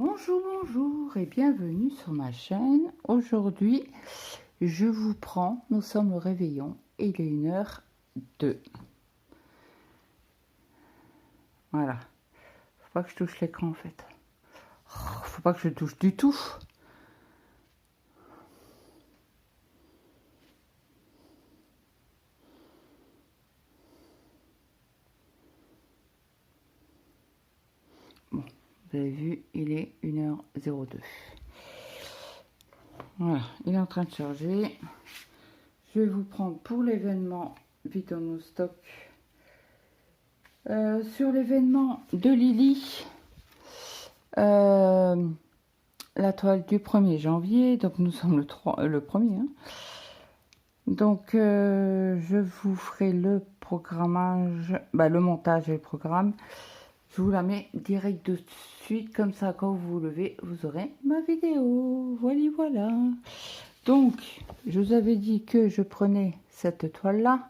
Bonjour, bonjour et bienvenue sur ma chaîne. Aujourd'hui, je vous prends, nous sommes au réveillon et il est 1h02. Voilà. Faut pas que je touche l'écran en fait. Faut pas que je touche du tout. Bon, vous avez vu, il est 1h02. Voilà, il est en train de charger. Je vais vous prendre pour l'événement Vitono Stock. Sur l'événement de Lily, la toile du 1er janvier, donc nous sommes le 1er. Hein. Donc je vous ferai le programmage, le montage et le programme. Je vous la mets direct de suite, comme ça quand vous vous levez, vous aurez ma vidéo. Voilà. Donc, je vous avais dit que je prenais cette toile-là.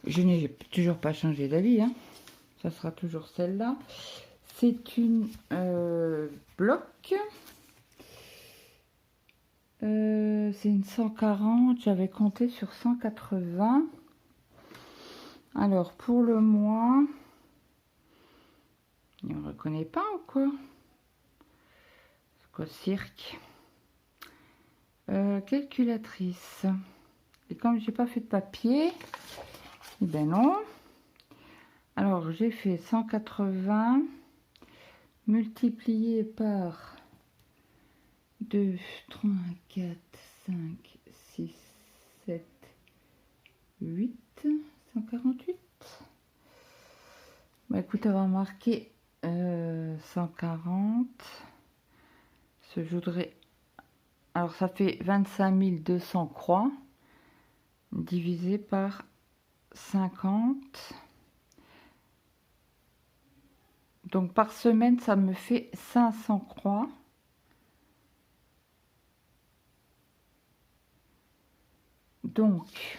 Je n'ai toujours pas changé d'avis, hein. Ça sera toujours celle-là. C'est une bloc. C'est une 140. J'avais compté sur 180. Alors, pour le mois... Il ne me reconnaît pas ou quoi? C'est quoi, cirque? Calculatrice. Et comme j'ai pas fait de papier, eh ben non. Alors j'ai fait 180 multiplié par 2, 3, 4, 5, 6, 7, 8, 148. Bah écoute, on va marquer 140. Je voudrais... Alors ça fait 25 200 croix divisé par 50. Donc par semaine, ça me fait 500 croix. Donc,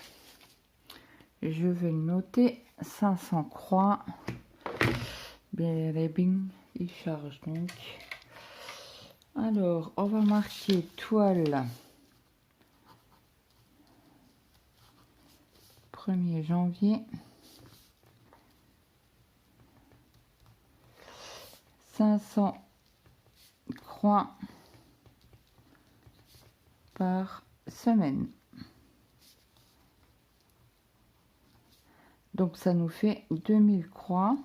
je vais noter 500 croix. Bien, il charge donc. Alors, on va marquer toile 1er janvier. 500 croix par semaine. Donc, ça nous fait 2000 croix.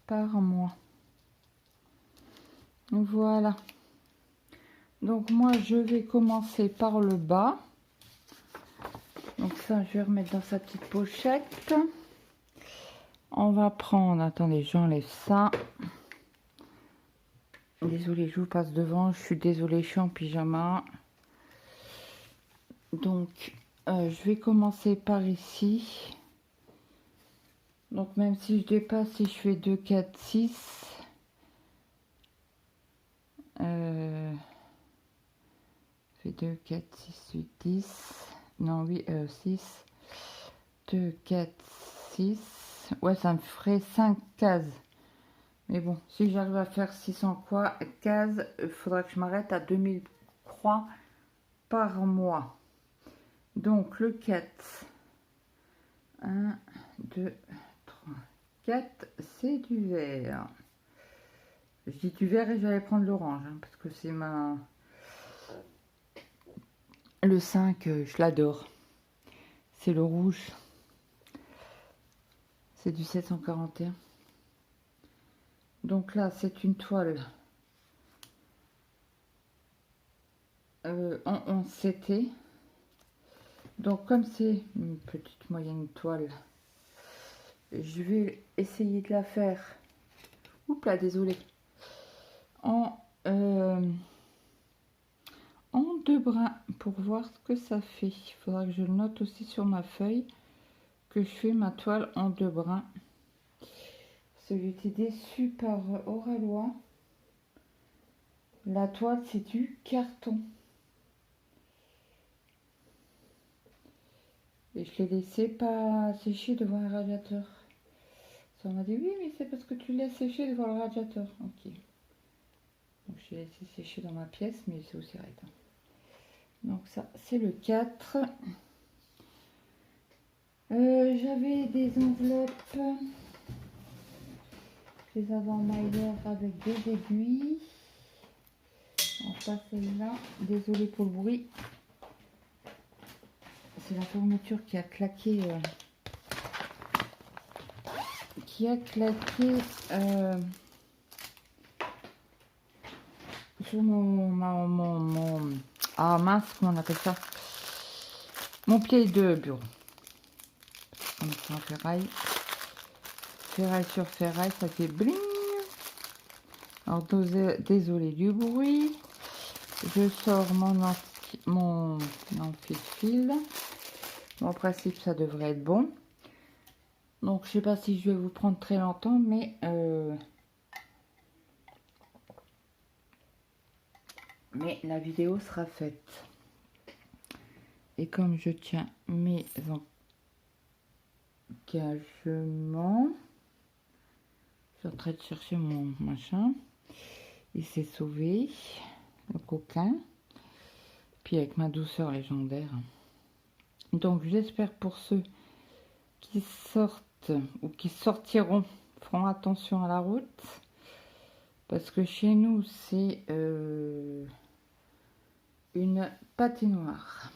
Par mois. Voilà. Donc moi je vais commencer par le bas. Donc ça je vais remettre dans sa petite pochette. On va prendre, attendez, j'enlève ça. Désolée, je vous passe devant, je suis désolée, je suis en pyjama. Donc je vais commencer par ici. Donc même si je dépasse, si je fais 2, 4, 6. Fait 2, 4, 6, 8, 10. Non, oui, 6. 2, 4, 6. Ouais, ça me ferait 5 cases. Mais bon, si j'arrive à faire 600 cases, il faudra que je m'arrête à 2000 croix par mois. Donc le 4. 1, 2, 3, 4. C'est du vert. Je dis du vert et j'allais prendre l'orange. Hein, parce que c'est ma... Le 5, je l'adore. C'est le rouge. C'est du 741. Donc là, c'est une toile en 11 CT. Donc comme c'est une petite moyenne toile, je vais essayer de la faire. Oups là, désolé. En 2 brins pour voir ce que ça fait. Il faudra que je le note aussi sur ma feuille que je fais ma toile en 2 brins. J'ai été déçue par Oralois. La toile, c'est du carton. Et je l'ai laissé pas sécher devant un radiateur. Ça m'a dit oui, mais c'est parce que tu laisses sécher devant le radiateur. Ok. Donc je l'ai laissé sécher dans ma pièce, mais c'est aussi raide. Donc ça, c'est le 4. J'avais des enveloppes. Je les avais en mailleur avec des aiguilles. Enfin celle-là, désolée pour le bruit. C'est la fermeture qui a claqué. Sur ah mince, comment on appelle ça, mon pied de bureau. Comme ça, en ferraille sur ferraille, ça fait bling. Alors désolé du bruit. Je sors mon fil. En principe ça devrait être bon. Donc je sais pas si je vais vous prendre très longtemps, mais la vidéo sera faite. Et comme je tiens mes engagements, je suis en train de chercher mon machin. Il s'est sauvé, le coquin. Puis avec ma douceur légendaire. Donc j'espère pour ceux qui sortent ou qui sortiront, feront attention à la route. Parce que chez nous, c'est une patinoire.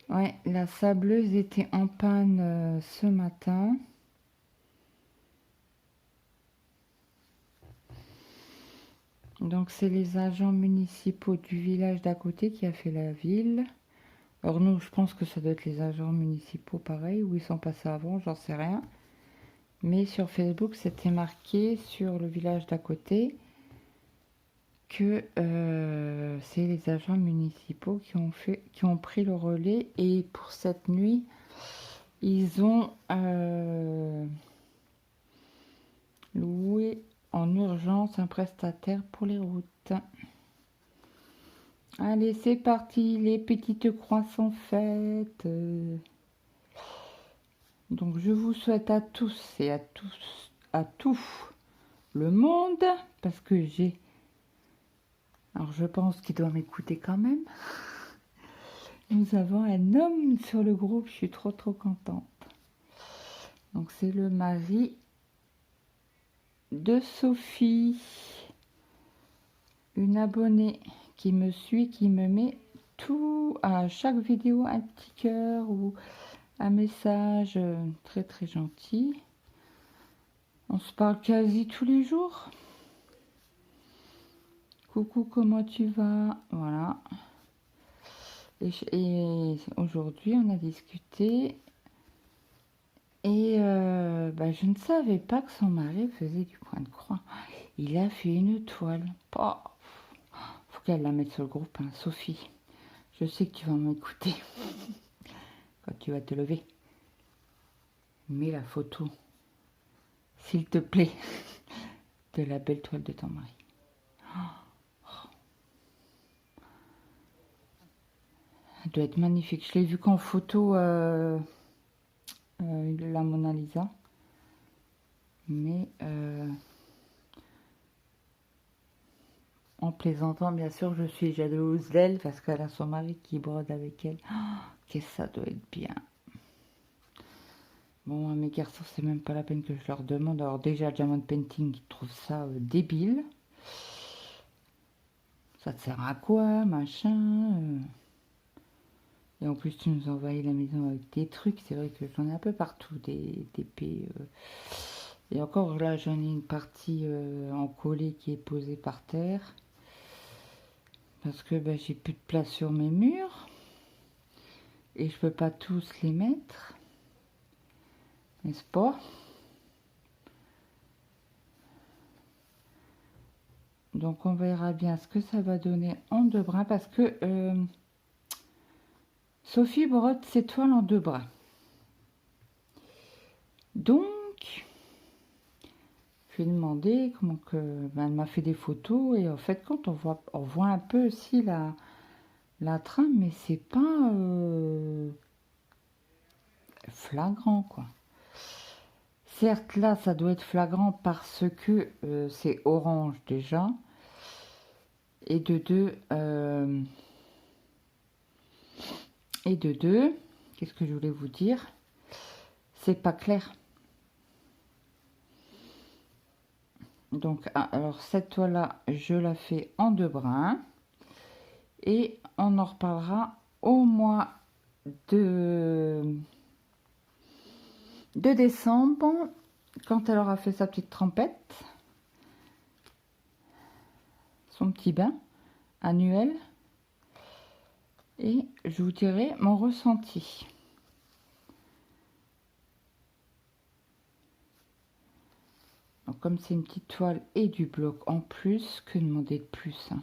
Ouais, la sableuse était en panne ce matin. Donc c'est les agents municipaux du village d'à côté qui a fait la ville. Alors nous, je pense que ça doit être les agents municipaux pareil, où ils sont passés avant, j'en sais rien. Mais sur Facebook, c'était marqué sur le village d'à côté que c'est les agents municipaux qui ont pris le relais. Et pour cette nuit, ils ont loué en urgence un prestataire pour les routes. Allez, c'est parti, les petites croix sont faites. Donc je vous souhaite à tous et à tout le monde, parce que alors je pense qu'il doit m'écouter quand même. Nous avons un homme sur le groupe, je suis trop contente. Donc c'est le mari de Sophie, une abonnée qui me suit, qui me met tout à chaque vidéo un petit cœur ou un message très gentil. On se parle quasi tous les jours. Coucou, comment tu vas? Voilà. Et aujourd'hui, on a discuté. Et je ne savais pas que son mari faisait du point de croix. Il a fait une toile. Oh, faut qu'elle la mette sur le groupe, hein. Sophie, je sais que tu vas m'écouter. Quand tu vas te lever, mets la photo, s'il te plaît, de la belle toile de ton mari. Elle doit être magnifique. Je l'ai vue qu'en photo, la Mona Lisa. Mais en plaisantant, bien sûr, je suis jalouse d'elle parce qu'elle a son mari qui brode avec elle. Oh, qu'est-ce que ça doit être bien. Bon, à mes garçons, c'est même pas la peine que je leur demande. Alors déjà, Diamond Painting, ils trouvent ça débile. Ça te sert à quoi, machin Et en plus, tu nous envahis la maison avec des trucs. C'est vrai que j'en ai un peu partout, des épées. Et encore là, j'en ai une partie en collé qui est posée par terre. Parce que j'ai plus de place sur mes murs. Et je peux pas tous les mettre. N'est-ce pas? Donc on verra bien ce que ça va donner en deux bras. Parce que Sophie brode ses toiles en deux bras. Donc, je lui ai demandé comment que... elle m'a fait des photos. Et en fait, quand on voit un peu aussi la trame. Mais c'est pas... flagrant, quoi. Certes, là, ça doit être flagrant parce que c'est orange déjà. Et de deux, qu'est-ce que je voulais vous dire? C'est pas clair. Donc, alors cette toile-là, je la fais en 2 brins. Et on en reparlera au mois de décembre, quand elle aura fait sa petite trempette, son petit bain annuel. Et je vous dirai mon ressenti. Donc, comme c'est une petite toile et du bloc en plus, que demander de plus, hein.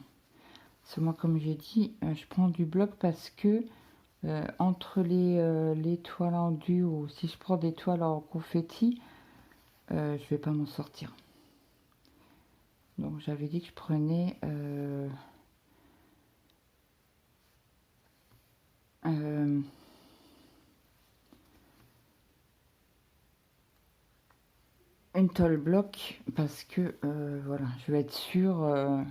C'est moi, comme j'ai dit, je prends du bloc parce que entre les toiles en duo, si je prends des toiles en confetti, je vais pas m'en sortir. Donc j'avais dit que je prenais une toile bloc parce que voilà, je vais être sûre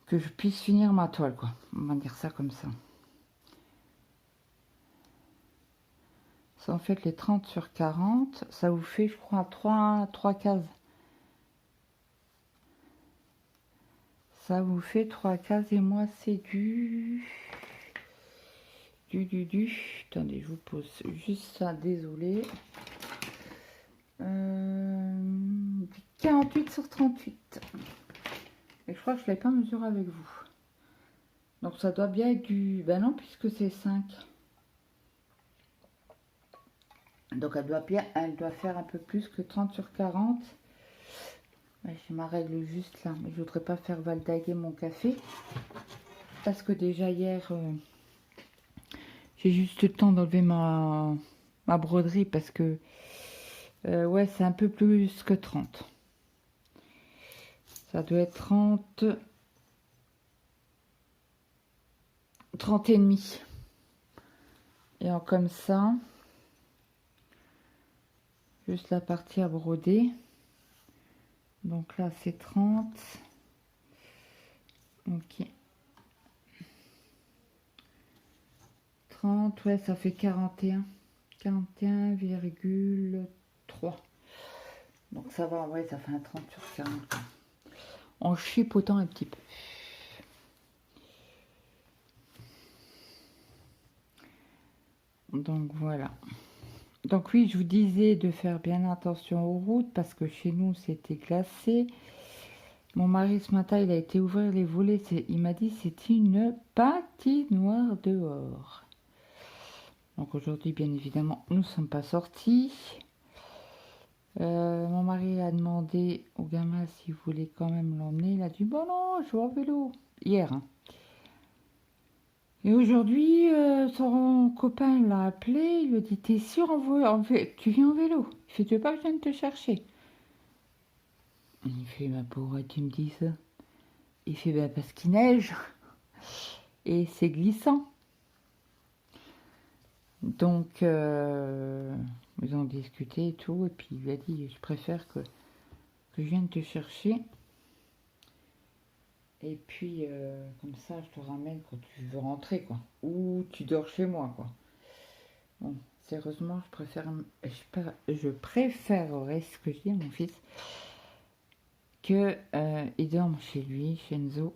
que je puisse finir ma toile, quoi. On va dire ça comme ça. Ça en fait les 30 sur 40, ça vous fait, je crois, 3 cases. Ça vous fait 3 cases et moi c'est Attendez, je vous pose juste ça, désolé. 48 sur 38. Et je crois que je ne l'avais pas mesuré avec vous. Donc ça doit bien être du... Ben non, puisque c'est 5. Donc elle doit faire un peu plus que 30 sur 40. Ouais, j'ai ma règle juste là. Mais je voudrais pas faire valdaguer mon café. Parce que déjà hier, j'ai juste le temps d'enlever ma broderie. Parce que, ouais, c'est un peu plus que 30. Ça doit être 30... 30 et demi. Et en comme ça, juste la partie à broder. Donc là c'est 30. Ok. 30, ouais, ça fait 41. 41,3. Donc ça va, ouais, ça fait un 30 sur 40. En chipotant un petit peu. Donc voilà. Donc oui, je vous disais de faire bien attention aux routes parce que chez nous c'était glacé. Mon mari ce matin il a été ouvrir les volets. Il m'a dit c'est une patinoire dehors. Donc aujourd'hui bien évidemment nous ne sommes pas sortis. Mon mari a demandé au gamin s'il voulait quand même l'emmener. Il a dit bon non, je vais en vélo. Hier. Hein. Et aujourd'hui, son copain l'a appelé, il lui a dit t'es sûr tu viens en vélo? Il fait tu veux pas que je vienne te chercher? Il fait bah pourquoi tu me dis ça? Il fait bah parce qu'il neige et c'est glissant. Donc ils ont discuté et tout, et puis il lui a dit je préfère que je vienne te chercher. Et puis comme ça je te ramène quand tu veux rentrer, quoi. Ou tu dors chez moi, quoi. Bon, sérieusement, je préférerais ce que je dis à mon fils que il dorme chez lui, chez Enzo.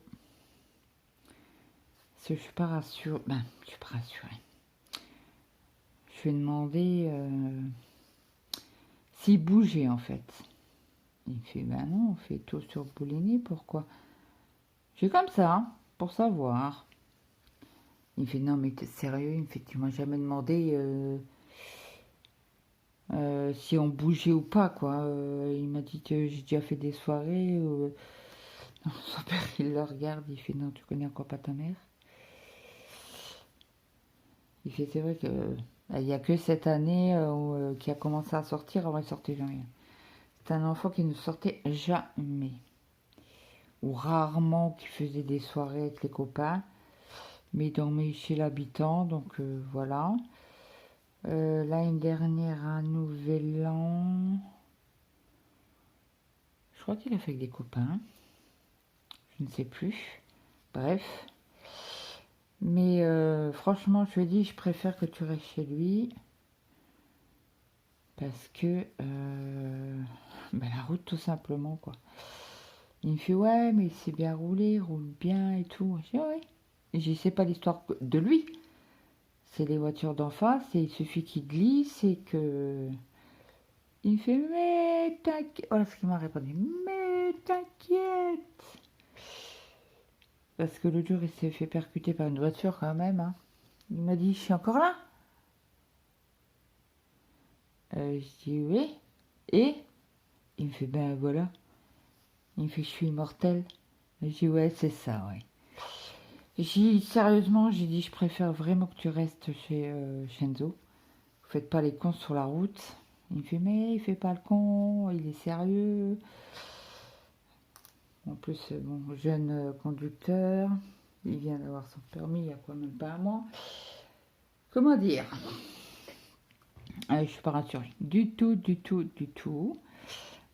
Parce que je suis pas rassurée. Ben, je suis pas rassurée. Je lui ai demandé s'il bougeait en fait. Il me fait ben non, on fait tout sur Bouligny, pourquoi? J'ai comme ça, hein, pour savoir. Il me fait non mais t'es sérieux? Il me fait tu m'as jamais demandé si on bougeait ou pas, quoi. Il m'a dit que j'ai déjà fait des soirées. Non, son père il le regarde, il fait non tu connais encore pas ta mère. Il fait c'est vrai que il n'y a que cette année qui a commencé à sortir, avant il sortait jamais. C'est un enfant qui ne sortait jamais. Ou rarement qui faisait des soirées avec les copains. Mais il dormait chez l'habitant, donc voilà. L'année dernière, un nouvel an. Je crois qu'il a fait avec des copains. Je ne sais plus. Bref. Mais franchement, je lui ai dit, je préfère que tu restes chez lui. Parce que la route, tout simplement, quoi. Il me fait, ouais, mais il s'est bien roulé, il roule bien et tout. Je dis, ouais. Et je sais pas l'histoire de lui. C'est les voitures d'en face et il suffit qu'il glisse et que... Il me fait, mais t'inquiète. Voilà ce qu'il m'a répondu, mais t'inquiète. Parce que l'autre jour, il s'est fait percuter par une voiture quand même. Hein. Il m'a dit, je suis encore là. Je dis, oui. Et il me fait, ben voilà. Il me fait, je suis immortel. Je dis, ouais, c'est ça, ouais. J'ai sérieusement, j'ai dit, je préfère vraiment que tu restes chez Shenzo. Vous faites pas les cons sur la route. Il me fait, mais il fait pas le con, il est sérieux. En plus, bon, jeune conducteur, il vient d'avoir son permis il y a quoi, même pas un mois. Comment dire? Je suis pas rassurée. Du tout, du tout, du tout.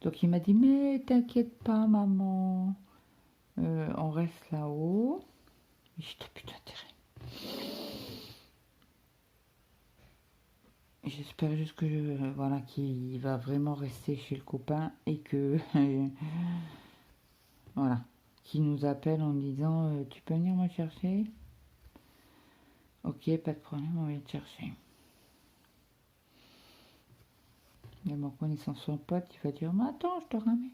Donc il m'a dit, mais t'inquiète pas, maman. On reste là-haut. J'ai dit, putain d'intérêt. J'espère juste que voilà, qu'il va vraiment rester chez le copain et que voilà, qu'il nous appelle en disant tu peux venir me chercher? Ok, pas de problème, on vient te chercher. Mais bon, connaissant son pote, il va dire mais attends, je te ramène.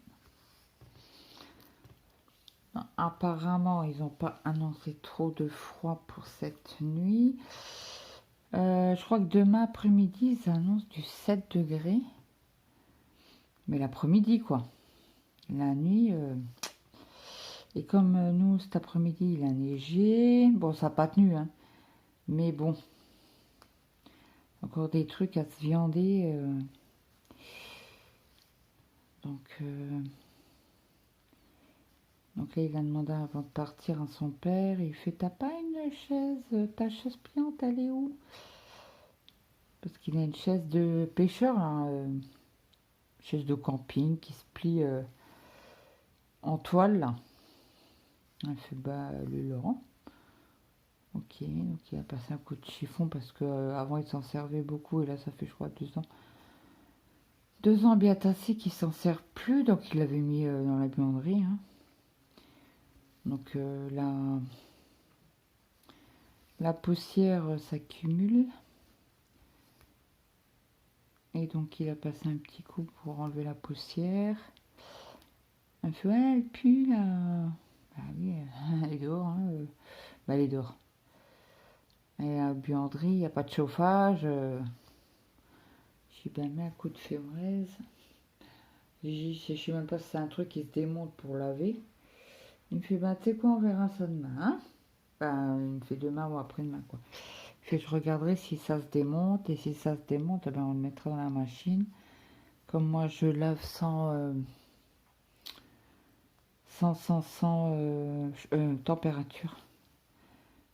Non, apparemment, ils n'ont pas annoncé trop de froid pour cette nuit. Je crois que demain après-midi, ils annoncent du 7 degrés. Mais l'après-midi, quoi. La nuit. Et comme nous, cet après-midi, il a neigé. Bon, ça n'a pas tenu, hein. Mais bon. Encore des trucs à se viander. Donc là, il a demandé avant de partir à son père. Il fait, t'as pas une chaise? Ta chaise pliante, elle est où? Parce qu'il a une chaise de pêcheur, là, chaise de camping qui se plie en toile, là. Il fait, bah, le Laurent. Ok, donc il a passé un coup de chiffon parce que avant il s'en servait beaucoup et là ça fait je crois 2 ans. 2 ans bien tassé qu'il s'en sert plus, donc il l'avait mis dans la buanderie. Hein. Donc la poussière s'accumule. Et donc il a passé un petit coup pour enlever la poussière. Elle fait ouais elle pue là. Bah oui, elle est dehors. Hein. Bah elle est dehors. Et à la buanderie, il n'y a pas de chauffage. J'ai bien mis un coup de fébraise. Je sais même pas si c'est un truc qui se démonte pour laver. Il me fait, bah, tu sais quoi, on verra ça demain. Hein bah, il me fait demain ou après-demain, quoi. Il fait, je regarderai si ça se démonte. Et si ça se démonte, eh ben, on le mettra dans la machine. Comme moi, je lave sans température.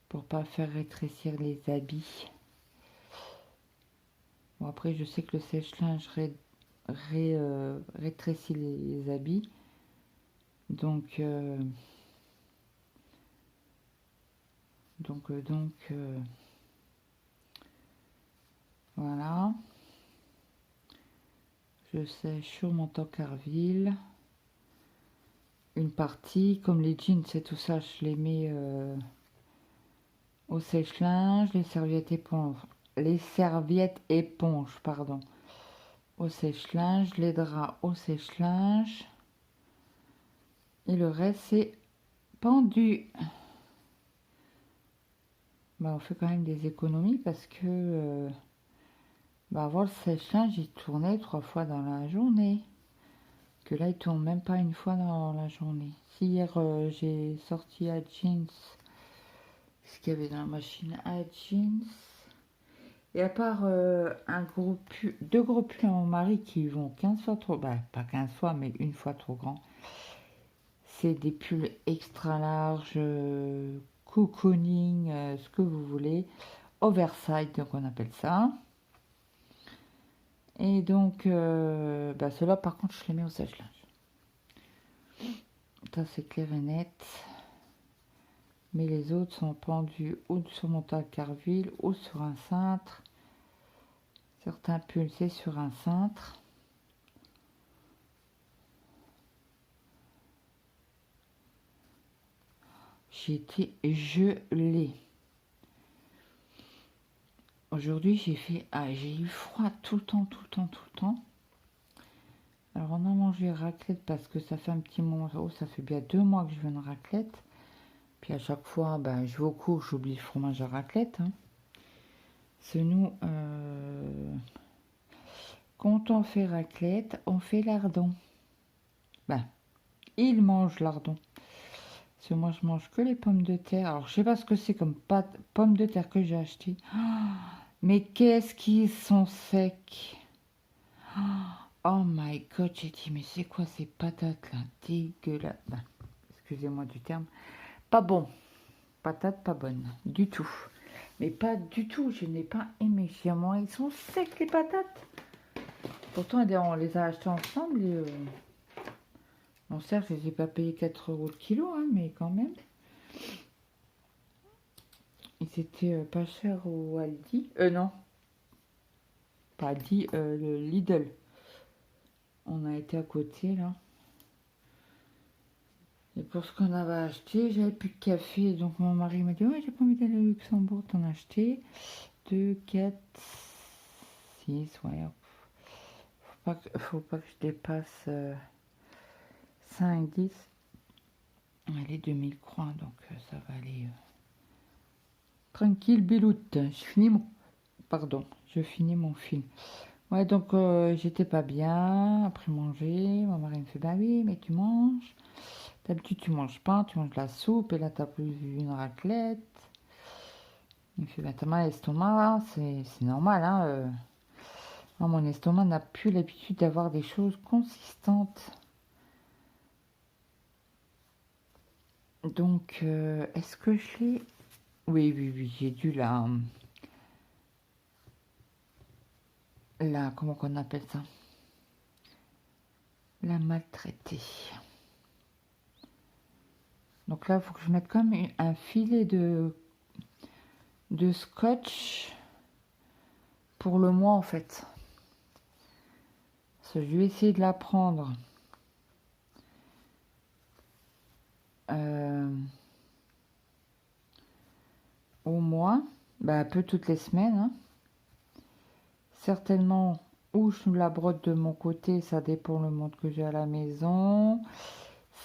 Pour pas faire rétrécir les habits. Bon, après, je sais que le sèche-linge rétrécit les habits. Donc, voilà. Je sèche sur mon Tancarville. Une partie, comme les jeans et tout ça, je les mets au sèche-linge. Les serviettes éponges, pardon, au sèche-linge. Les draps au sèche-linge. Et le reste, c'est pendu. Bah, on fait quand même des économies parce que avant le sèche-linge, il tournait 3 fois dans la journée. Que là, il tourne même pas une fois dans la journée. Si hier, j'ai sorti à jeans ce qu'il y avait dans la machine à jeans. Et à part deux gros pulls à mon mari qui vont 15 fois trop, bah pas 15 fois, mais une fois trop grand. C'est des pulls extra larges, cocooning, ce que vous voulez. Oversize, donc on appelle ça. Et donc, bah, ceux-là, par contre, je les mets au sèche-linge. Ça, c'est clair et net. Mais les autres sont pendus ou sur mon carville ou sur un cintre. Certains pulls, c'est sur un cintre. J'ai été gelée. Aujourd'hui, j'ai eu froid tout le temps, tout le temps, tout le temps. Alors, on a mangé raclette parce que ça fait un petit moment. Oh, ça fait bien 2 mois que je veux une raclette. Puis à chaque fois, ben, je vais au cours, j'oublie le fromage à raclette. Hein. C'est nous, quand on fait raclette, on fait lardon. Ben, il mange lardon. Parce que moi, je mange que les pommes de terre. Alors, je sais pas ce que c'est comme pâte, pommes de terre que j'ai acheté. Mais qu'est-ce qu'ils sont secs. Oh my god, j'ai dit, mais c'est quoi ces patates là? Dégueulasse. Ben, excusez-moi du terme. Pas bon. Patates pas bonnes. Du tout. Mais pas du tout. Je n'ai pas aimé. Finalement, ils sont secs les patates. Pourtant, on les a achetés ensemble. Et, bon, certes, je les ai pas payés 4 € le kilo, hein, mais quand même. Ils étaient pas chers au Aldi. Non. Pas Aldi, le Lidl. On a été à côté, là. Et pour ce qu'on avait acheté, j'avais plus de café. Donc mon mari m'a dit, ouais, j'ai pas envie d'aller au Luxembourg, t'en acheter. 2, 4, 6, ouais. Faut pas que je dépasse 5, 10. Allez, 2000 croix, donc ça va aller tranquille, biloute. Je finis mon film. Ouais, donc j'étais pas bien après manger. Mon mari me fait, bah oui, mais tu manges. D'habitude, tu manges pas, tu manges de la soupe, et là, t'as plus une raclette. Il me fait, bah t'as mal à l'estomac, c'est normal, hein. Non, mon estomac n'a plus l'habitude d'avoir des choses consistantes. Donc, est-ce que je l'ai... Oui, j'ai dû comment qu'on appelle ça? La maltraiter. Donc là, il faut que je mette comme un filet de scotch pour le mois, en fait. Parce que je vais essayer de la prendre. Au mois, bah, un peu toutes les semaines. Hein. Certainement, ou je la brode de mon côté, ça dépend le monde que j'ai à la maison.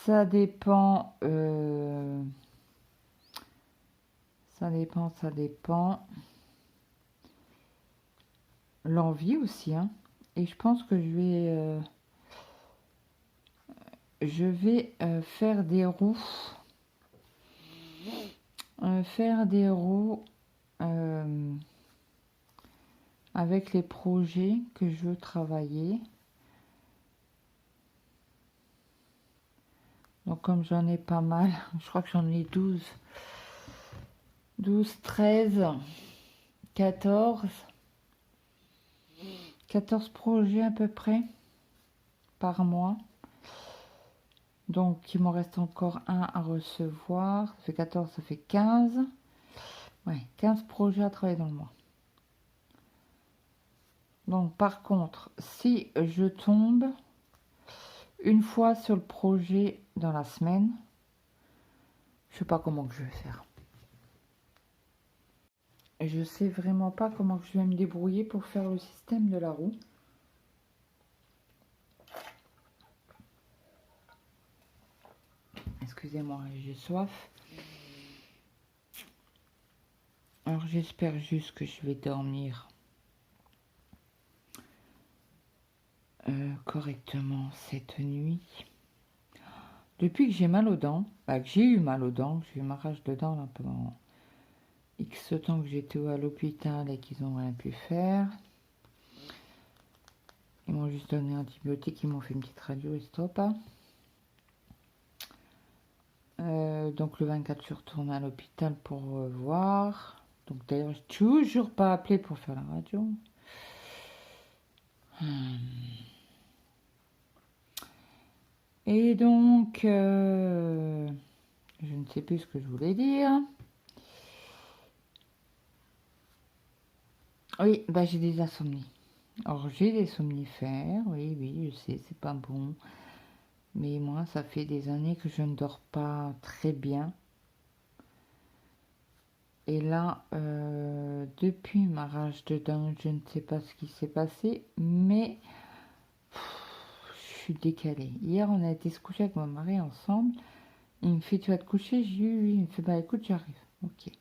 Ça dépend. Ça dépend. L'envie aussi. Hein. Et je pense que je vais faire des roues. Avec les projets que je veux travailler. Donc comme j'en ai pas mal, je crois que j'en ai 12, 13, 14 projets à peu près par mois. Donc il m'en reste encore un à recevoir. Ça fait 14, ça fait 15. Ouais, 15 projets à travailler dans le mois. Donc par contre, si je tombe une fois sur le projet dans la semaine, je sais pas comment que je vais faire. Et je sais vraiment pas comment que je vais me débrouiller pour faire le système de la roue. Excusez-moi, j'ai soif. Alors j'espère juste que je vais dormir correctement cette nuit. Depuis que j'ai mal aux dents, que j'ai eu mal aux dents, que j'ai eu ma rage de dents là, pendant X temps que j'étais à l'hôpital et qu'ils n'ont rien pu faire. Ils m'ont juste donné un antibiotique, ils m'ont fait une petite radio et stop. Donc le 24, je suis retournée à l'hôpital pour voir. Donc d'ailleurs, je n'ai toujours pas appelé pour faire la radio. Et donc, je ne sais plus ce que je voulais dire. Oui, bah j'ai des insomnies. Alors j'ai des somnifères, oui, oui, je sais, c'est pas bon. Mais moi, ça fait des années que je ne dors pas très bien. Et là, depuis ma rage de dingue, je ne sais pas ce qui s'est passé, mais je suis décalée. Hier, on a été se coucher avec mon mari ensemble. Il me fait, tu vas te coucher? J'ai dit oui. Il me fait, bah écoute, j'arrive. Ok.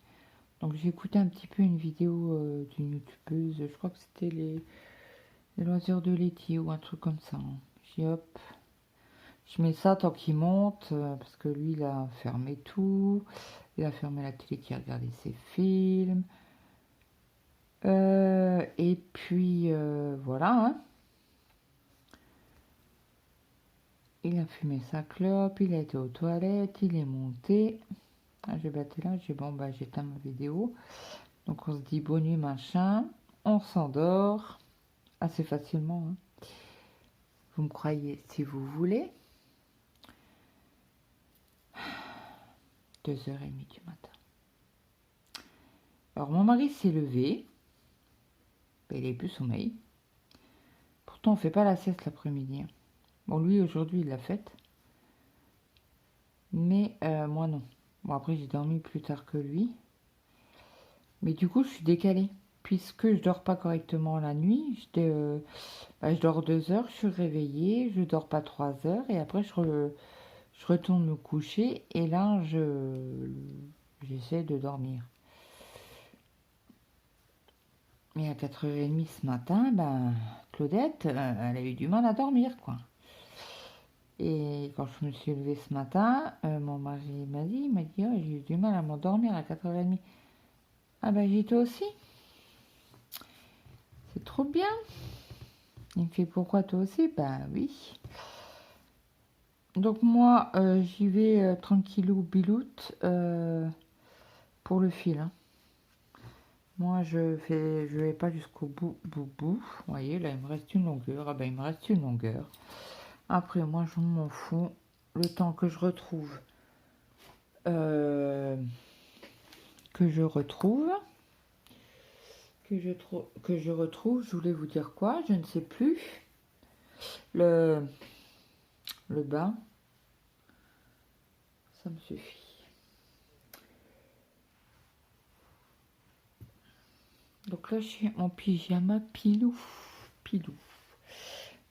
Donc j'ai écouté un petit peu une vidéo d'une youtubeuse, je crois que c'était les loisirs de Letty ou un truc comme ça. J'ai dit hop, je mets ça tant qu'il monte, parce que lui il a fermé tout, il a fermé la télé qui regardait ses films. Et puis voilà, hein. Il a fumé sa clope, il a été aux toilettes, il est monté. Ah, j'ai battu là, j'ai dit bon bah j'éteins ma vidéo. Donc on se dit bonne nuit machin, on s'endort assez facilement, hein. Vous me croyez si vous voulez. 2h30 du matin. Alors mon mari s'est levé, il est plus sommeil. Pourtant on fait pas la sieste l'après-midi, hein. Bon lui aujourd'hui il l'a faite, mais moi non. Bon après j'ai dormi plus tard que lui, mais du coup je suis décalée. Puisque je dors pas correctement la nuit, je dors 2 heures, je suis réveillée, je dors pas 3 heures, et après je retourne me coucher, et là j'essaie de dormir. Mais à 4h30 ce matin, ben, Claudette, elle a eu du mal à dormir, quoi. Et quand je me suis levée ce matin, mon mari il m'a dit, oh, j'ai eu du mal à m'endormir à 4h30. Ah ben, j'ai toi aussi. C'est trop bien. Il me fait, pourquoi toi aussi? Ben oui. Donc moi, j'y vais tranquillou biloute pour le fil, hein. Moi, je vais pas jusqu'au bout. Vous voyez, là, il me reste une longueur. Ah ben, il me reste une longueur. Après, moi, je m'en fous. Le temps que je retrouve, euh, que je retrouve, je voulais vous dire quoi? Je ne sais plus. Le bain, ça me suffit. Donc là, je suis en pyjama pilou.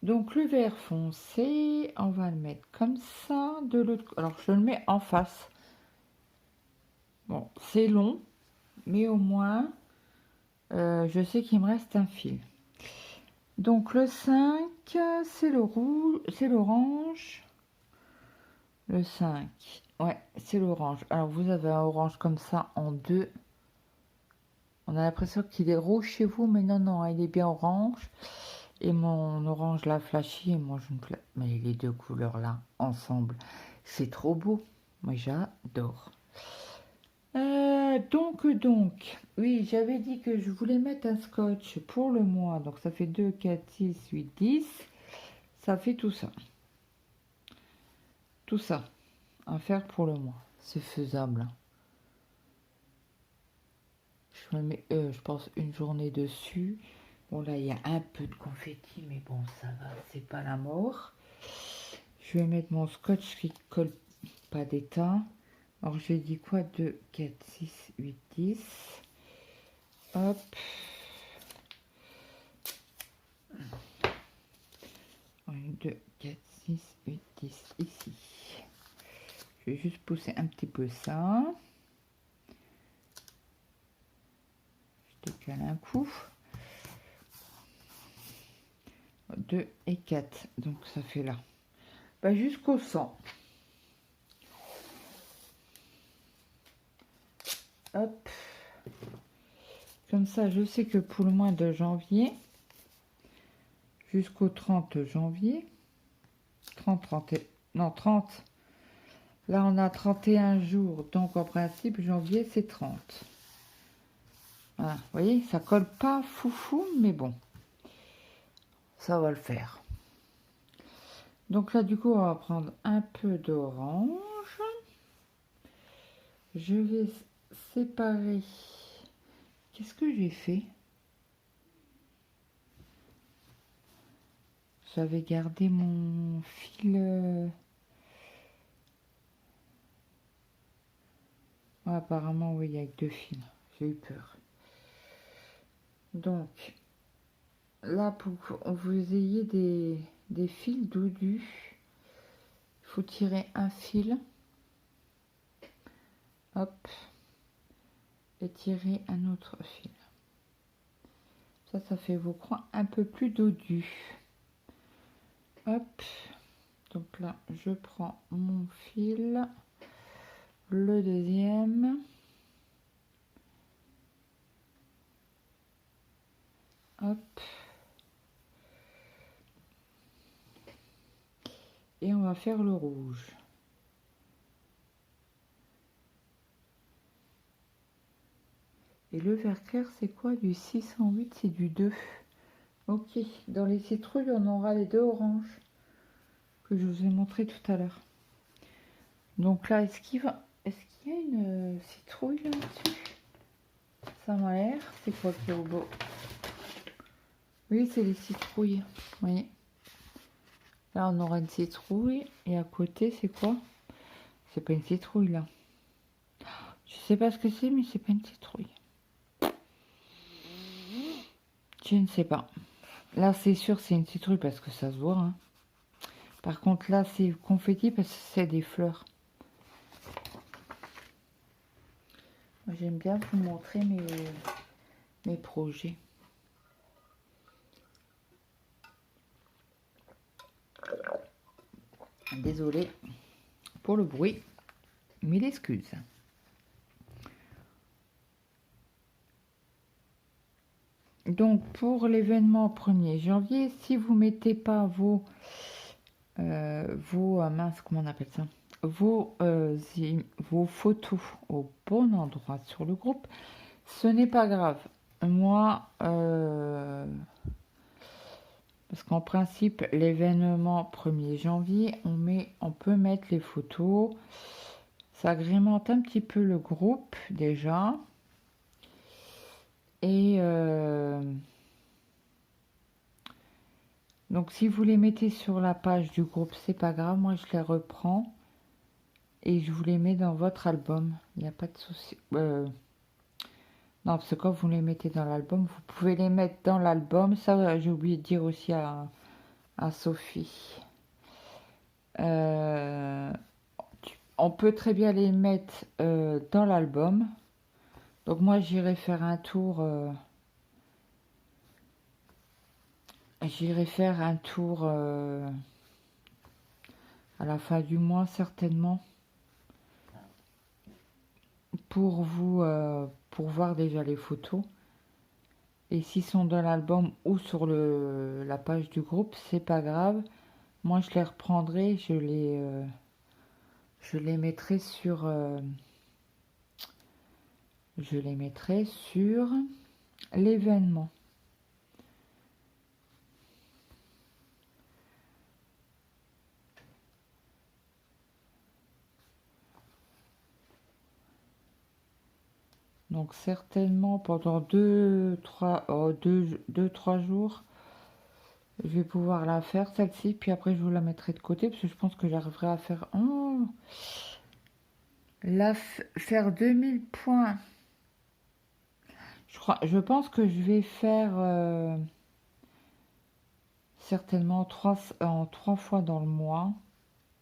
Donc le vert foncé, on va le mettre comme ça. De l'autre, alors je le mets en face. Bon, c'est long, mais au moins, je sais qu'il me reste un fil. Donc le 5, c'est le rouge, c'est l'orange. Le 5, ouais, c'est l'orange. Alors vous avez un orange comme ça en deux. On a l'impression qu'il est rouge chez vous, mais non, non, il est bien orange. Et mon orange là flashy, et moi je ne plais. Mais les deux couleurs là, ensemble, c'est trop beau. Moi j'adore. Donc, oui, j'avais dit que je voulais mettre un scotch pour le mois. Donc ça fait 2, 4, 6, 8, 10. Ça fait tout ça. Tout ça à faire pour le mois. C'est faisable. Je me mets, je pense, une journée dessus. Bon, là, il y a un peu de confetti, mais bon, ça va, c'est pas la mort. Je vais mettre mon scotch qui colle pas d'étain. Alors, j'ai dit quoi? 2, 4, 6, 8, 10. Hop. 1, 2, 4, 6, 8, 10. Ici. Je vais juste pousser un petit peu ça. Je décale un coup. 2 et 4. Donc, ça fait là. Bah, jusqu'au 100. Hop. Comme ça, je sais que pour le mois de janvier, jusqu'au 30 janvier, 30. Là, on a 31 jours, donc en principe, janvier, c'est 30. Voilà, vous voyez, ça colle pas foufou, mais bon. ça va le faire. Donc là, du coup, on va prendre un peu d'orange. Je vais séparer. Qu'est-ce que j'ai fait? J'avais gardé mon fil. Ouais, apparemment, oui, il y a que 2 fils. J'ai eu peur. Donc, là, pour que vous ayez des fils doudus, il faut tirer un fil. Hop. Et tirer un autre fil. Ça fait vos coins un peu plus dodus. Hop. Donc là, je prends mon fil. Le deuxième. Hop. Et on va faire le rouge. Et le vert clair, c'est quoi? Du 608, c'est du 2. Ok, dans les citrouilles, on aura les 2 oranges que je vous ai montré tout à l'heure. Donc là, est-ce qu'il y a une citrouille là-dessus? Ça m'a l'air. C'est quoi qui est au beau? Oui, c'est les citrouilles. Vous voyez? Là, on aura une citrouille. Et à côté, c'est quoi? C'est pas une citrouille là. Je sais pas ce que c'est, mais c'est pas une citrouille. Je ne sais pas. Là, c'est sûr, c'est une citrouille parce que ça se voit. Hein. Par contre, là, c'est confetti parce que c'est des fleurs. Moi, j'aime bien vous montrer mes projets. Désolée pour le bruit, mille excuses. Donc, pour l'événement 1er janvier, si vous mettez pas vos mince, comment on appelle ça, vos photos au bon endroit sur le groupe, ce n'est pas grave. Moi, parce qu'en principe, l'événement 1er janvier, on peut mettre les photos. Ça agrémente un petit peu le groupe déjà. Et donc si vous les mettez sur la page du groupe, c'est pas grave. Moi, je les reprends et je vous les mets dans votre album. Il n'y a pas de souci. Non, parce que quand vous les mettez dans l'album, vous pouvez les mettre dans l'album. Ça, j'ai oublié de dire aussi à Sophie. On peut très bien les mettre dans l'album. Donc moi, j'irai faire un tour. J'irai faire un tour à la fin du mois, certainement. Pour vous, pour voir déjà les photos. Et s'ils sont dans l'album ou sur la page du groupe, c'est pas grave. Moi, je les reprendrai, je les mettrai sur, l'événement. Donc certainement pendant 2-3 jours, je vais pouvoir la faire celle-ci, puis après je vous la mettrai de côté parce que je pense que j'arriverai à faire faire 2000 points. Je pense que je vais faire certainement en 3 fois dans le mois,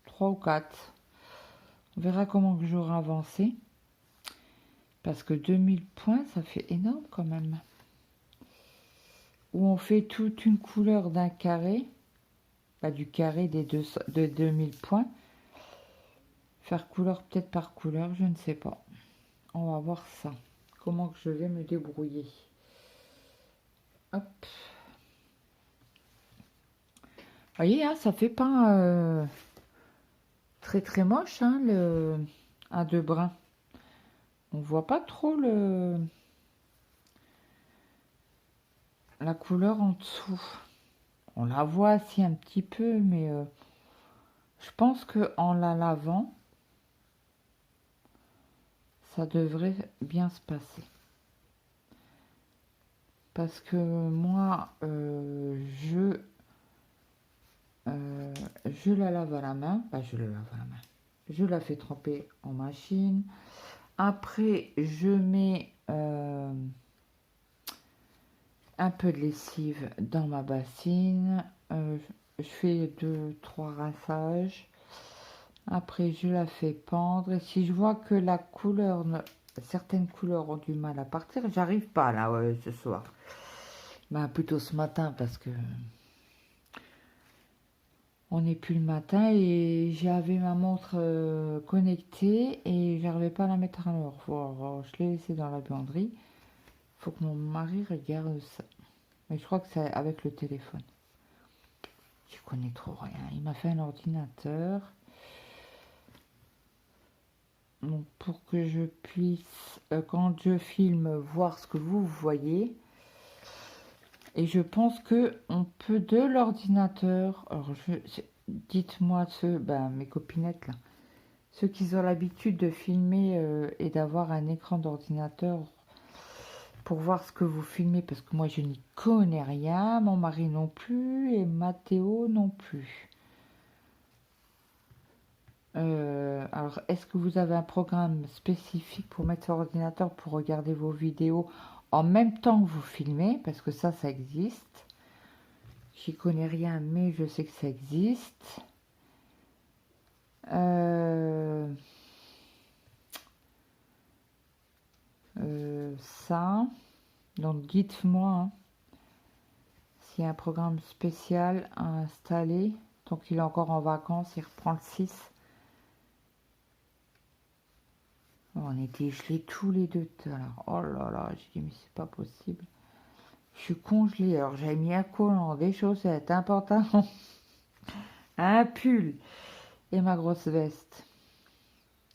3 ou 4. On verra comment que j'aurai avancé. Parce que 2000 points, ça fait énorme quand même. Où on fait toute une couleur d'un carré. Du carré de 2000 points. Faire couleur peut-être par couleur, je ne sais pas. On va voir ça. Comment que je vais me débrouiller. Hop. Vous voyez, hein, ça fait pas très très moche, hein, le 1-2 brun. On voit pas trop la couleur en dessous. On la voit si un petit peu, mais je pense que en la lavant, ça devrait bien se passer. Parce que moi, je la lave à la main. Bah, je la lave à la main. Je la fais tremper en machine. Après, je mets un peu de lessive dans ma bassine. Je fais 2-3 rinçages. Après, je la fais pendre. Et si je vois que la couleur, certaines couleurs ont du mal à partir, j'arrive pas là ce soir. Ben, plutôt ce matin parce que on n'est plus le matin et j'avais ma montre connectée et j'arrivais pas à la mettre à l'heure. Alors, je l'ai laissée dans la buanderie. Faut que mon mari regarde ça. Mais je crois que c'est avec le téléphone. Je connais trop rien. Il m'a fait un ordinateur. Donc pour que je puisse, quand je filme, voir ce que vous voyez. Et je pense que on peut de l'ordinateur. Alors dites-moi mes copinettes là, ceux qui ont l'habitude de filmer et d'avoir un écran d'ordinateur pour voir ce que vous filmez, parce que moi je n'y connais rien, mon mari non plus et Mathéo non plus. Alors, est-ce que vous avez un programme spécifique pour mettre sur ordinateur pour regarder vos vidéos en même temps que vous filmez? Parce que ça existe. J'y connais rien, mais je sais que ça existe. Ça. Donc, dites-moi hein, s'il y a un programme spécial à installer. Donc, il est encore en vacances, il reprend le 6. On était gelés tous les deux tout à l'heure. Oh là là, j'ai dit, mais c'est pas possible. Je suis congelée. Alors, j'avais mis un collant, des chaussettes, un pantalon, un pull et ma grosse veste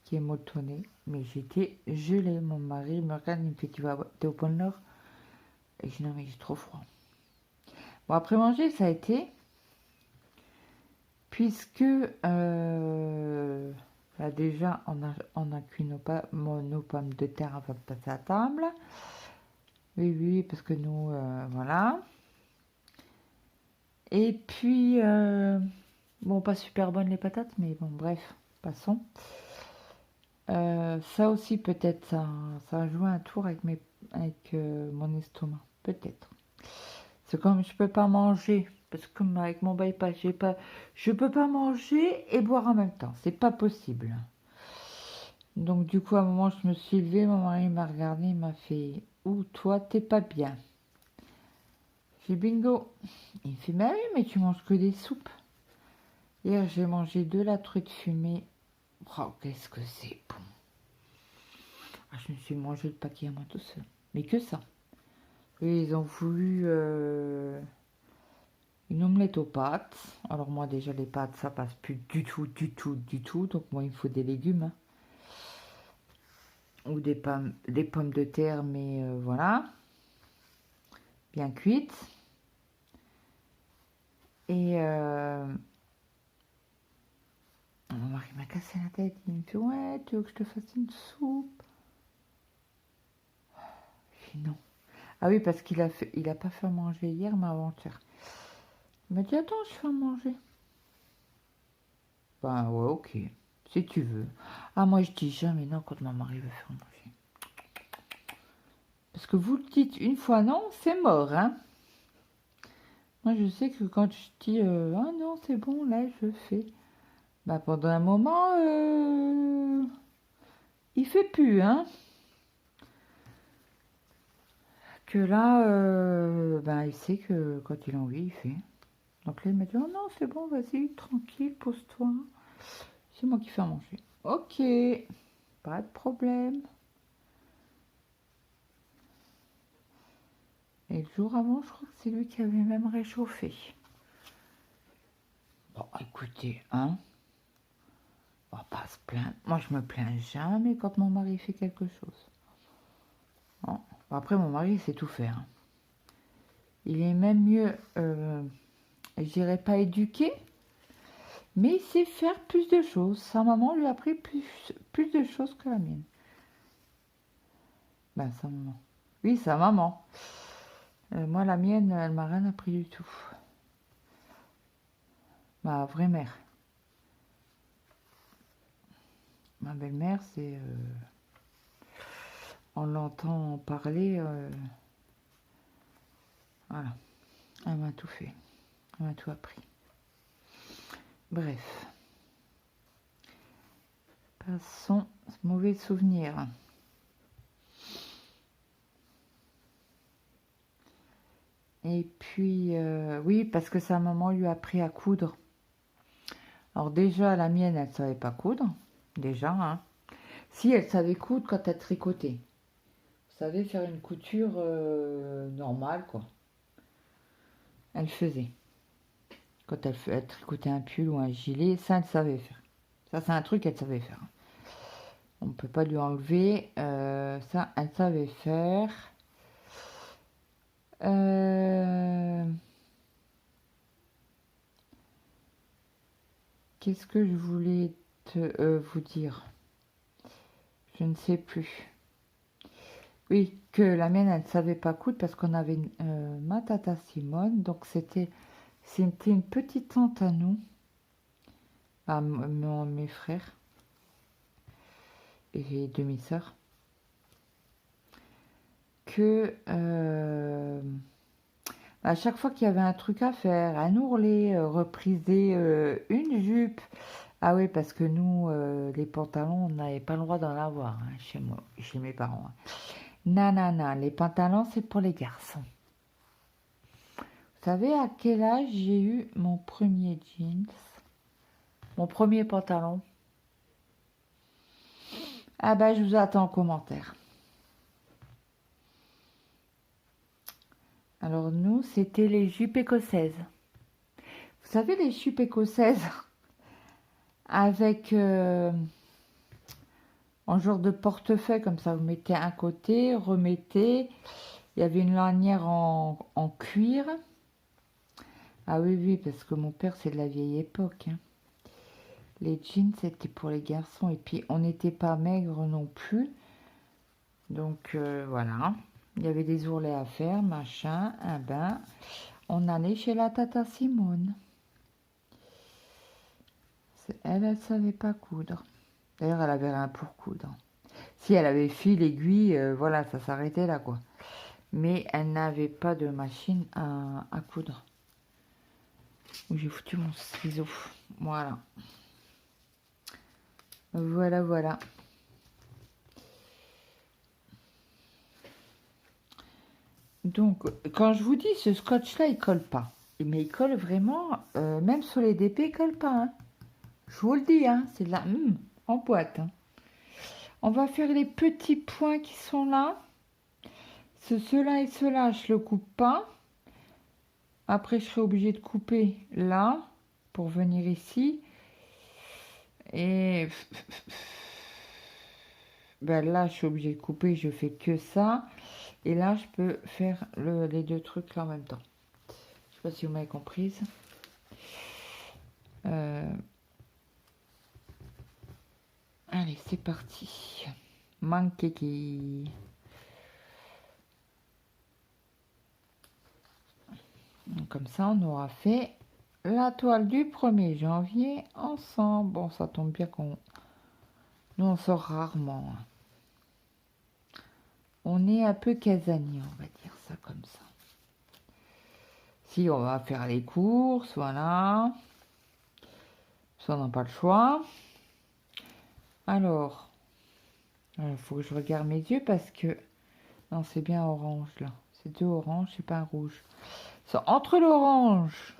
qui est motonnée. Mais j'étais gelée. Mon mari me regarde, il me fait, t'es au pôle Nord? Et je dis, non, mais j'ai trop froid. Bon, après manger, ça a été. Puisque, là, déjà, on a cuit nos pommes de terre avant de passer à table. Oui, oui, parce que nous, voilà. Et puis, bon, pas super bonnes les patates, mais bon, bref, passons. Ça aussi, peut-être, ça a joué un tour avec mon estomac, peut-être. C'est comme je peux pas manger, parce que comme avec mon bypass, je peux pas manger et boire en même temps, c'est pas possible. Donc du coup, à un moment, je me suis levée, mon mari m'a regardé, il m'a fait, ouh, toi, t'es pas bien. J'ai dit, bingo. Il me fait, mais oui, mais tu manges que des soupes. Hier, j'ai mangé de la truite fumée. Oh, qu'est-ce que c'est bon. Ah, je me suis mangé le paquet à moi tout seul. Mais que ça. Oui, ils ont voulu une omelette aux pâtes. Alors moi, déjà, les pâtes, ça passe plus du tout, du tout, du tout. Donc moi, il me faut des légumes. Hein. Ou des pommes de terre, mais voilà. Bien cuites. Et mon mari m'a cassé la tête. Il me dit, ouais, tu veux que je te fasse une soupe? Je dis non. Ah oui, parce qu'il a pas fait à manger hier, mais avant-hier. Il m'a dit, attends, je fais à manger. Ben ouais, ok, si tu veux. Ah, moi je dis jamais non quand mon mari veut faire manger. Parce que vous le dites une fois non, c'est mort, hein. Moi je sais que quand je dis, ah non, c'est bon, là je fais. Bah pendant un moment, il fait plus, hein. Que là, ben il sait que quand il a envie, il fait. Donc là, il m'a dit, oh non, c'est bon, vas-y, tranquille, pose-toi. C'est moi qui fais à manger. Ok, pas de problème. Et le jour avant, je crois que c'est lui qui avait même réchauffé. Bon, écoutez, hein, on va pas se plaindre. Moi, je me plains jamais quand mon mari fait quelque chose. Bon, après, mon mari, il sait tout faire. Il est même mieux je dirais pas éduqué, mais il sait faire plus de choses. Sa maman lui a appris plus de choses que la mienne. Ben, sa maman. Oui, sa maman. Moi, la mienne, elle m'a rien appris du tout. Ma vraie mère. Ma belle-mère, c'est... on l'entend parler. Voilà. Elle m'a tout fait. Elle m'a tout appris. Bref. Passons. Mauvais souvenir. Et puis, oui, parce que sa maman lui a appris à coudre. Alors déjà, la mienne, elle ne savait pas coudre. Déjà, hein. Si, elle savait coudre quand elle tricotait. Vous savez, faire une couture normale, quoi. Elle faisait. Quand elle tricotait un pull ou un gilet, ça, elle savait faire. Ça, c'est un truc qu'elle savait faire. On ne peut pas lui enlever. Ça, elle savait faire. Qu'est-ce que je voulais vous dire? Je ne sais plus. Oui, que la mienne, elle ne savait pas coudre parce qu'on avait ma tata Simone. Donc, c'était une petite tante à nous, à mes frères et demi-sœurs, que à chaque fois qu'il y avait un truc à faire, un ourlet, repriser une jupe. Ah oui, parce que nous, les pantalons, on n'avait pas le droit d'en avoir hein, chez moi, chez mes parents. Hein. Non, les pantalons, c'est pour les garçons. Vous savez à quel âge j'ai eu mon premier jeans? Mon premier pantalon? Ah bah, je vous attends en commentaire. Alors nous, c'était les jupes écossaises. Vous savez, les jupes écossaises avec en genre de portefeuille, comme ça, vous mettez un côté, remettez. Il y avait une lanière en cuir. Ah oui, parce que mon père, c'est de la vieille époque. Hein. Les jeans, c'était pour les garçons. Et puis, on n'était pas maigre non plus. Donc, voilà. Il y avait des ourlets à faire, machin, un bain. On allait chez la tata Simone. Elle savait pas coudre. D'ailleurs, elle avait rien pour coudre. Si elle avait fil, aiguille, voilà, ça s'arrêtait là, quoi. Mais elle n'avait pas de machine à coudre. Où j'ai foutu mon ciseau. Voilà. Voilà. Donc, quand je vous dis, ce scotch-là, il colle pas. Mais il colle vraiment, même sur les DP, il colle pas. Hein. Je vous le dis, hein, c'est de la... en boîte. Hein. On va faire les petits points qui sont là. Ceux-là et ceux-là, je le coupe pas. Après, je serai obligée de couper là, pour venir ici. Et... ben là, je suis obligée de couper, je fais que ça. Et là, je peux faire les deux trucs là en même temps. Je sais pas si vous m'avez comprise. Allez, c'est parti. Mankeki. Comme ça, on aura fait la toile du 1er janvier ensemble. Bon, ça tombe bien qu'on... Nous, on sort rarement. On est un peu casanier, on va dire ça comme ça. Si, on va faire les courses, voilà. Ça, on n'a pas le choix. Alors, il faut que je regarde mes yeux parce que... Non, c'est bien orange, là. C'est deux oranges, c'est pas un rouge. Entre l'orange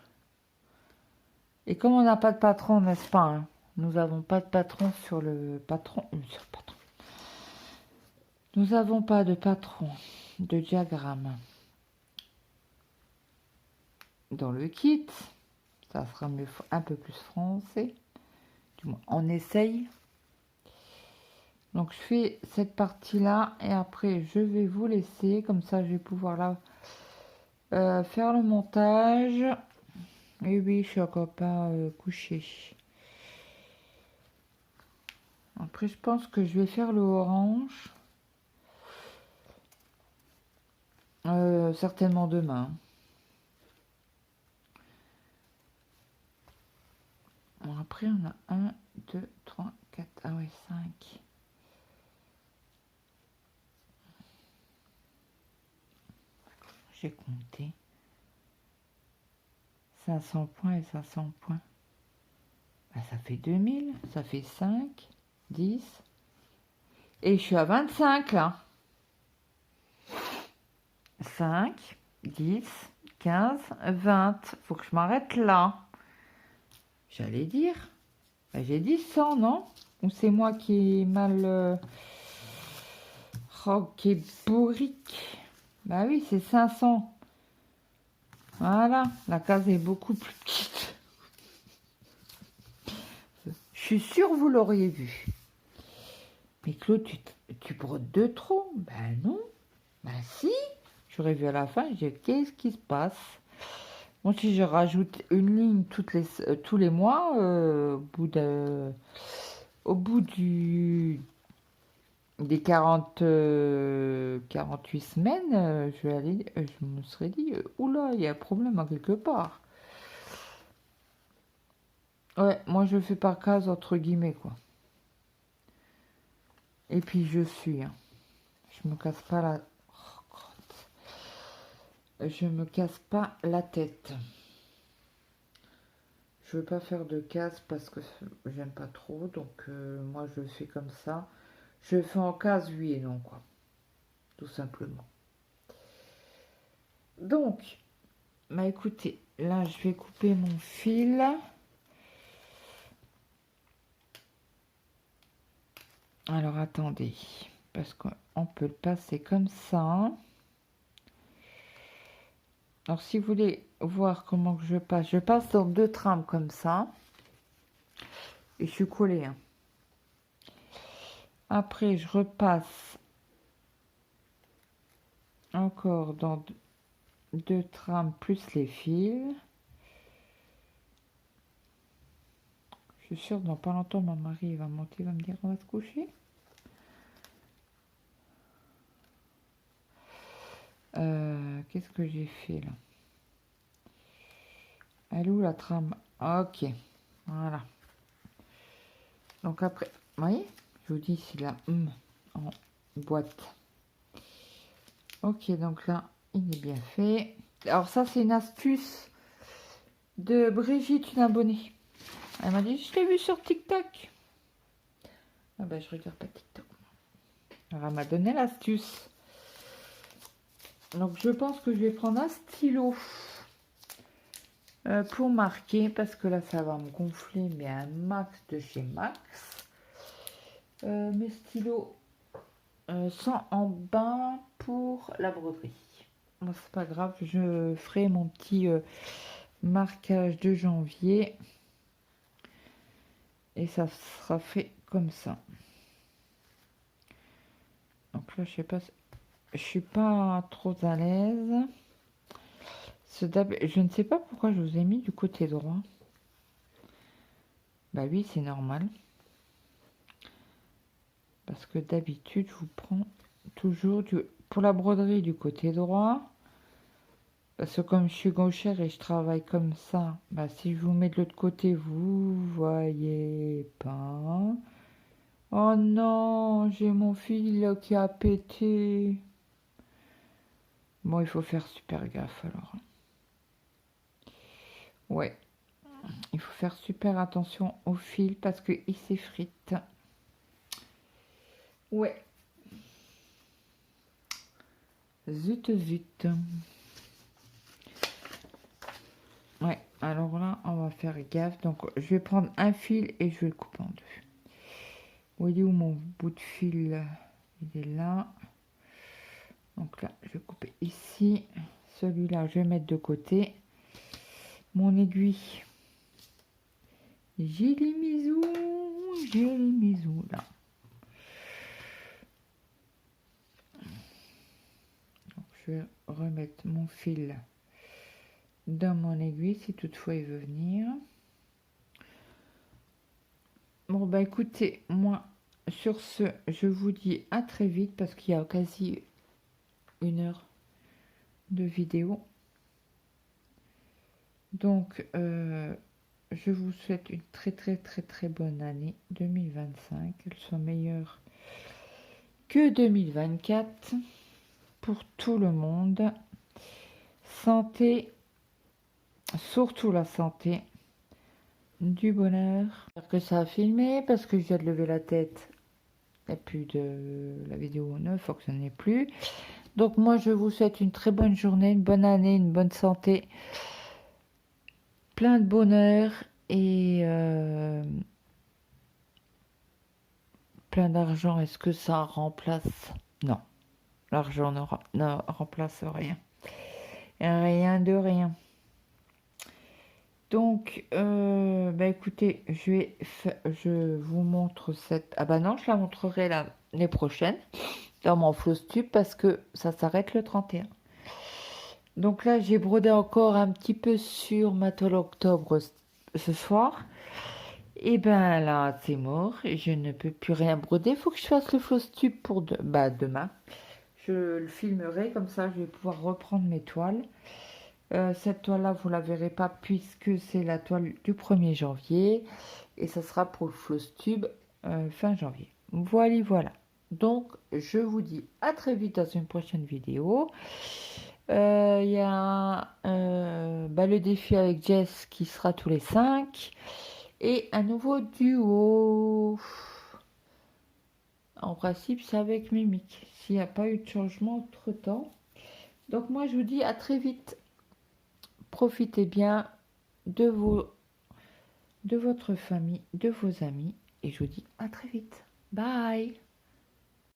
et comme on n'a pas de patron, n'est-ce pas hein, nous n'avons pas de patron sur le patron. Nous n'avons pas de patron de diagramme dans le kit. Ça sera mieux, un peu plus français. Du moins, on essaye. Donc, je fais cette partie-là et après, je vais vous laisser. Comme ça, je vais pouvoir là faire le montage. Et oui, je suis encore pas couchée. Après, je pense que je vais faire le orange. Certainement demain. Bon, après, on a 1, 2, 3, 4, ah ouais, 5. J'ai compté. 500 points et 500 points. Bah, ça fait 2000, ça fait 5, 10. Et je suis à 25 là. 5, 10, 15, 20. Faut que je m'arrête là. J'allais dire. Bah, j'ai dit 100, non? Ou c'est moi qui ai mal... Oh, qui est bourrique. Bah oui, c'est 500. Voilà, la case est beaucoup plus petite. Je suis sûre vous l'auriez vu. Mais Claude, tu brodes de trop? Ben non. Ben si. J'aurais vu à la fin, je dis qu'est-ce qui se passe? Bon, si je rajoute une ligne tous les mois, au bout des 48 semaines, je me serais dit, oula, il y a un problème à quelque part. Ouais, moi je fais par case entre guillemets quoi. Et puis je suis, hein. Je me casse pas la... Oh, crotte. Je me casse pas la tête. Je veux pas faire de case parce que j'aime pas trop, donc moi je fais comme ça. Je fais en case oui et non quoi, tout simplement. Donc, bah écoutez, là je vais couper mon fil. Alors attendez, parce qu'on peut le passer comme ça. Alors si vous voulez voir comment que je passe dans 2 trames comme ça. Et je suis collée, hein. Après je repasse encore dans 2 trames plus les fils. Je suis sûre que dans pas longtemps mon mari va monter, il va me dire on va se coucher. Qu'est-ce que j'ai fait là? Elle est où la trame? Ok, voilà. Donc après, vous voyez, je vous dis c'est la en boîte. Ok, donc là, il est bien fait. Alors ça, c'est une astuce de Brigitte, une abonnée. Elle m'a dit, je l'ai vu sur TikTok. Ah ben, je regarde pas TikTok. Alors, elle m'a donné l'astuce. Donc, je pense que je vais prendre un stylo pour marquer, parce que là, ça va me gonfler, mais un max de chez Max. Mes stylos sont en bas pour la broderie. Bon, c'est pas grave, je ferai mon petit marquage de janvier. Et ça sera fait comme ça. Donc là, je sais pas, je suis pas trop à l'aise. Je ne sais pas pourquoi je vous ai mis du côté droit. Bah oui, c'est normal. Parce que d'habitude, je vous prends toujours pour la broderie du côté droit. Parce que comme je suis gauchère et je travaille comme ça, bah si je vous mets de l'autre côté, vous voyez pas. Oh non, j'ai mon fil qui a pété. Bon, il faut faire super gaffe alors. Ouais, il faut faire super attention au fil parce qu'il s'effrite. Ouais. Zut, zut. Ouais, alors là, on va faire gaffe. Donc, je vais prendre un fil et je vais le couper en deux. Vous voyez où mon bout de fil? Il est là. Donc là, je vais couper ici. Celui-là, je vais mettre de côté. Mon aiguille. J'ai les misous. J'ai les misous là. Donc, je vais remettre mon fil dans mon aiguille si toutefois il veut venir. Bon bah écoutez, moi sur ce, je vous dis à très vite parce qu'il y a quasi 1 heure de vidéo. Donc je vous souhaite une très bonne année 2025, qu'elle soit meilleure que 2024 pour tout le monde. Santé, surtout la santé, du bonheur. J'espère que ça a filmé parce que je viens de lever la tête et puis la vidéo ne fonctionnait plus. Donc moi je vous souhaite une très bonne journée, une bonne année, une bonne santé, plein de bonheur et plein d'argent. Est-ce que ça remplace? Non, l'argent ne remplace rien. Rien de rien. Donc, bah écoutez, je vous montre cette... Ah bah non, je la montrerai l'année prochaine dans mon Flosstube parce que ça s'arrête le 31. Donc là, j'ai brodé encore un petit peu sur ma toile octobre ce soir. Et ben là, c'est mort. Je ne peux plus rien broder. Il faut que je fasse le Flosstube pour demain. Je le filmerai, comme ça je vais pouvoir reprendre mes toiles. Cette toile-là, vous la verrez pas puisque c'est la toile du 1er janvier. Et ça sera pour le Flosstube fin janvier. Voilà. Donc, je vous dis à très vite dans une prochaine vidéo. Il y a le défi avec Jess qui sera tous les 5. Et un nouveau duo. En principe, c'est avec Mimic. S'il n'y a pas eu de changement entre-temps. Donc, moi, je vous dis à très vite. Profitez bien de votre famille, de vos amis. Et je vous dis à très vite. Bye!